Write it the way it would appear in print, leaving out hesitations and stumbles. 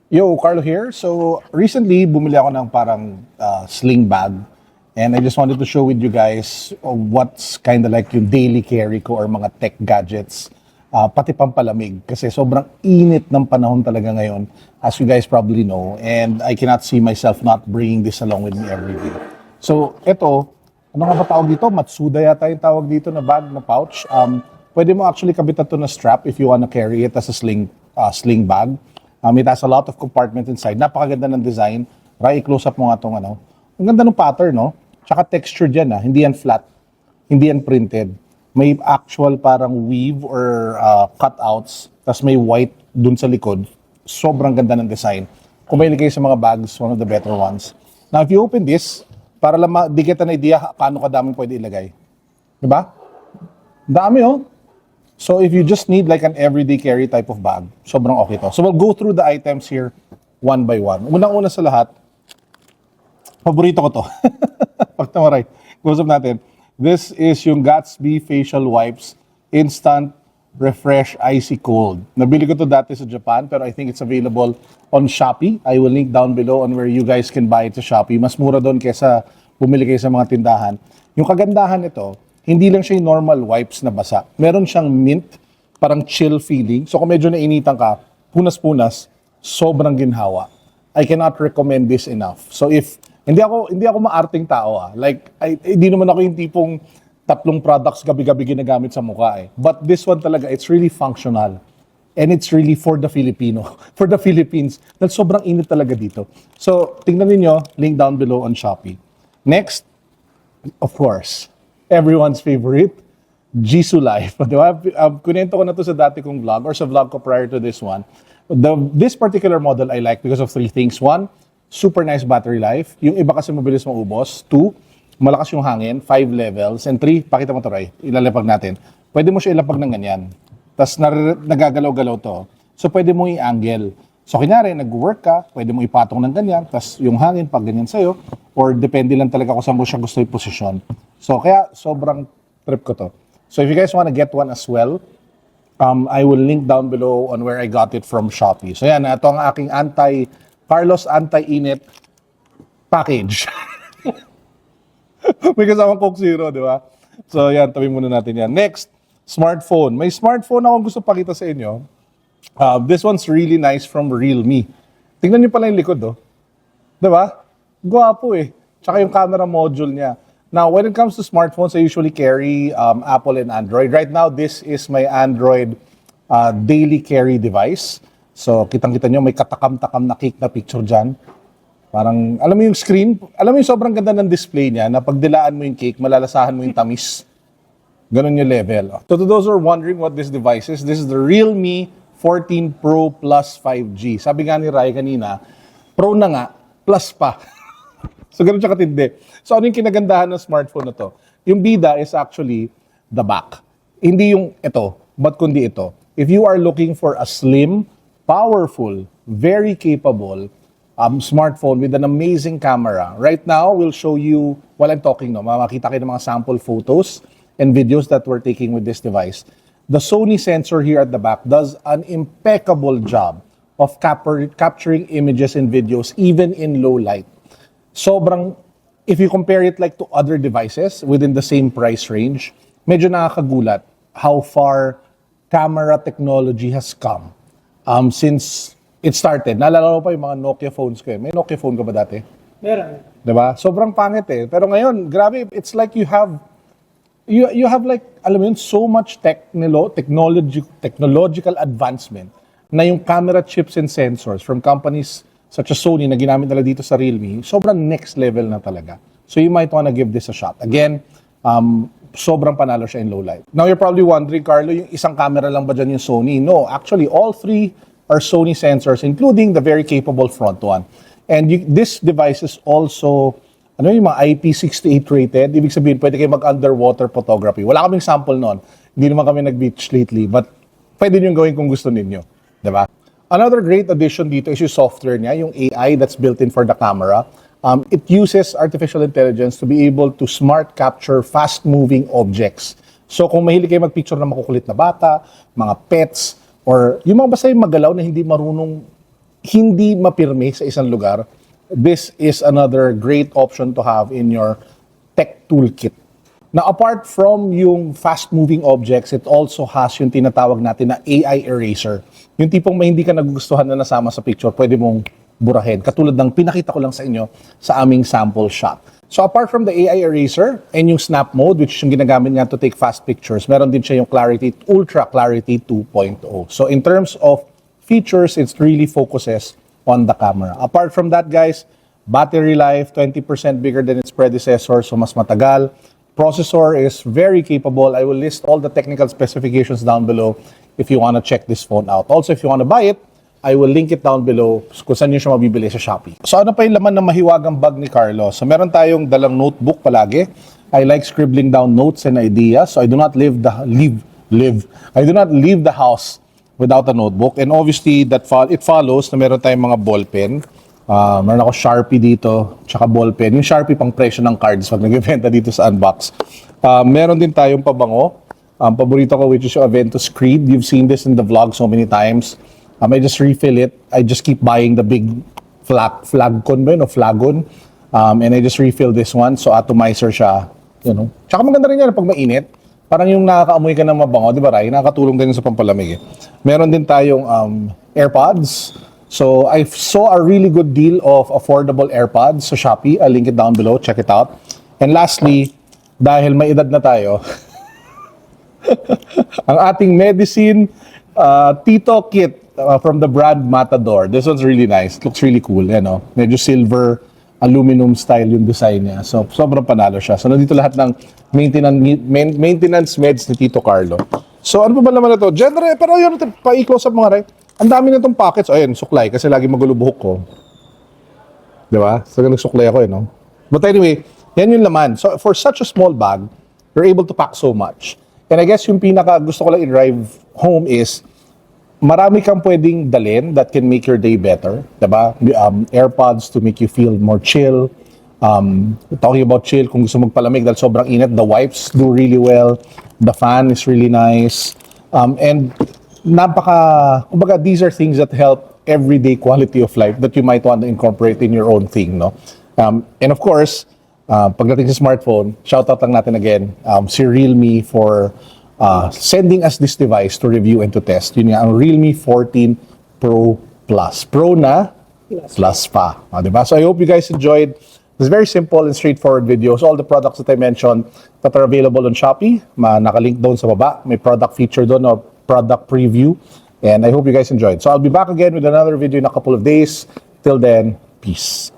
Yo, Carlo here. So, recently, bumili ako ng parang sling bag. And I just wanted to show with you guys what's kind of like yung daily carry ko or mga tech gadgets. Pati pampalamig. Kasi sobrang init ng panahon talaga ngayon, as you guys probably know. And I cannot see myself not bringing this along with me every day. So, eto, ano nga ba tawag dito? Matsuda yata yung tawag dito na bag, na pouch. Pwede mo actually kabitan to na strap if you wanna carry it as a sling bag. It has a lot of compartments inside. Napakaganda ng design. Rai, close up mo nga itong ano. Ang ganda ng pattern, no? Tsaka texture dyan, ha? Hindi yan flat. Hindi yan printed. May actual parang weave or cutouts. Tapos may white dun sa likod. Sobrang ganda ng design. Kung may kayo sa mga bags, one of the better ones. Now, if you open this, para lang di kita na idea paano kadaming pwede ilagay. Diba? Dami, oh. So if you just need like an everyday carry type of bag, sobrang okay to. So we'll go through the items here one by one. Unang-una sa lahat, paborito ko to. Pagtamaray, close up natin. This is yung Gatsby facial wipes, instant refresh icy cold. Nabili ko to dati sa Japan, pero I think it's available on Shopee. I will link down below on where you guys can buy it sa Shopee. Mas mura doon kesa bumili kayo sa mga tindahan. Yung kagandahan nito, hindi lang siya yung normal wipes na basa. Meron siyang mint, parang chill feeling. So kung medyo nainitan ka, punas-punas, sobrang ginhawa. I cannot recommend this enough. So if hindi ako maarting tao Like hindi naman ako yung tipong 3 products gabi-gabi ginagamit sa mukha But this one talaga, it's really functional. And it's really for the Filipino, for the Philippines. Dahil sobrang init talaga dito. So tingnan niyo, link down below on Shopee. Next, of course, everyone's favorite, JisuLife. Diba? Kunento ko na to sa dati kong vlog or sa vlog ko prior to this one. This particular model I like because of 3 things. 1, super nice battery life. Yung iba kasi mabilis maubos. 2, malakas yung hangin. 5 levels. And 3, pakita mo to, Ray. Ilalapag natin. Pwede mo siya ilapag ng ganyan. Tapos nagagalaw-galaw to. So pwede mo i-angle. So kunyari, nag-work ka, pwede mo ipatong ng ganyan. Tapos yung hangin pag ganyan sa'yo. Or depende lang talaga kung saan mo siya gusto i-posisyon. So, kaya sobrang trip ko to. So, if you guys want to get one as well, I will link down below on where I got it from Shopee. So, yan. Ito ang aking Carlos anti-init package. May kasamang Coke Zero, di ba? So, yan. Tabi muna natin yan. Next, smartphone. May smartphone akong gusto pakita sa inyo. This one's really nice from realme. Tingnan niyo pala yung likod, oh. Di ba? Gwapo Tsaka yung camera module niya. Now, when it comes to smartphones, I usually carry Apple and Android. Right now, this is my Android daily carry device. So, kitang-kita nyo, may katakam-takam na cake na picture dyan. Parang, alam mo yung screen? Alam mo yung sobrang ganda ng display niya na pag dilaan mo yung cake, malalasahan mo yung tamis. Ganun yung level. So, to those who are wondering what this device is, this is the Realme 14 Pro Plus 5G. Sabi nga ni Rai kanina, Pro na nga, plus pa. So, ganun siya katindi. So, ano yung kinagandahan ng smartphone na to? Yung bida is actually the back. Hindi yung ito, but kundi ito. If you are looking for a slim, powerful, very capable smartphone with an amazing camera, right now, we'll show you, while I'm talking, makakita kayo ng mga sample photos and videos that we're taking with this device. The Sony sensor here at the back does an impeccable job of capturing images and videos, even in low light. Sobrang, if you compare it like to other devices within the same price range, medyo nakakagulat how far camera technology has come since it started. Naalala ko pa yung mga Nokia phones ko May Nokia phone ka ba dati? Meron. Diba? Sobrang pangit Pero ngayon, grabe, it's like you have like, alam mo yun, so much technological advancement na yung camera chips and sensors from companies such as Sony na ginamit nila dito sa Realme, sobrang next level na talaga. So you might wanna give this a shot. Again, sobrang panalo siya in low light. Now you're probably wondering, Carlo, yung isang camera lang ba dyan yung Sony? No, actually, all 3 are Sony sensors, including the very capable front one. And this device is also, yung mga IP68 rated. Ibig sabihin, pwede kayo mag-underwater photography. Wala kaming sample noon. Hindi naman kami nag-beach lately, but pwede nyo gawin kung gusto ninyo. Diba? Another great addition dito is yung software niya, yung AI that's built in for the camera. It uses artificial intelligence to be able to smart capture fast-moving objects. So kung mahilig kayo mag-picture ng makukulit na bata, mga pets, or yung mga basta yung magalaw na hindi marunong hindi mapirme sa isang lugar, this is another great option to have in your tech toolkit. Now, apart from yung fast-moving objects, it also has yung tinatawag natin na AI eraser. Yung tipong may hindi ka nagugustuhan na nasama sa picture, pwede mong burahin. Katulad ng pinakita ko lang sa inyo sa aming sample shot. So, apart from the AI eraser and yung snap mode, which yung ginagamit nga to take fast pictures, meron din siya yung Ultra Clarity 2.0. So, in terms of features, it really focuses on the camera. Apart from that, guys, battery life, 20% bigger than its predecessor, so mas matagal. Processor is very capable. I will list all the technical specifications down below if you want to check this phone out. Also, if you want to buy it, I will link it down below kung saan nyo siya mabibili sa Shopee. So ano pa yung laman ng mahiwagang bag ni Carlo? So meron tayong dalang notebook palagi. I like scribbling down notes and ideas. So I do not leave the house without a notebook. And obviously, it follows na meron tayong mga ballpen. Meron ako Sharpie dito, tsaka ballpen. Yung Sharpie pang presyo ng cards pag nag-eventa dito sa Unbox. Meron din tayong pabango. Paborito ko, which is yung Aventus Creed. You've seen this in the vlog so many times. I just refill it. I just keep buying the big flagon. And I just refill this one. So atomizer siya. You know. Tsaka maganda rin yan pag mainit. Parang yung nakakaamoy ka ng mabango, di ba, Ray? Nakakatulong din sa pampalamig. Meron din tayong AirPods. So I saw a really good deal of affordable AirPods sa Shopee. I'll link it down below. Check it out. And lastly, dahil may edad na tayo, ang ating medicine Tito kit from the brand Matador. This one's really nice. Looks really cool. Medyo silver, aluminum style yung design niya. So sobrang panalo siya. So nandito lahat ng maintenance meds ni Tito Carlo. So ano pa ba naman ito? Genre, pero yun, pa-i-close up mga Ray. Ang dami na itong packets. Ayun, suklay. Kasi lagi magulo buhok ko. Di ba? So, nagsuklay ako, But anyway, yan yung laman. So, for such a small bag, you're able to pack so much. And I guess yung pinaka gusto ko lang i-drive home is, marami kang pwedeng dalhin that can make your day better. Diba? AirPods to make you feel more chill. Talking about chill, kung gusto magpalamig dahil sobrang init, the wipes do really well. The fan is really nice. And kumbaga, these are things that help everyday quality of life that you might want to incorporate in your own thing, And of course, pagdating sa smartphone, shoutout lang natin again, si Realme for sending us this device to review and to test. Yun nga, ang Realme 14 Pro Plus. Pro na, plus pa. Diba? So I hope you guys enjoyed this very simple and straightforward video. So all the products that I mentioned that are available on Shopee, nakalink doon sa baba. May product feature doon o product preview. And I hope you guys enjoyed. So I'll be back again with another video in a couple of days. Till then, peace.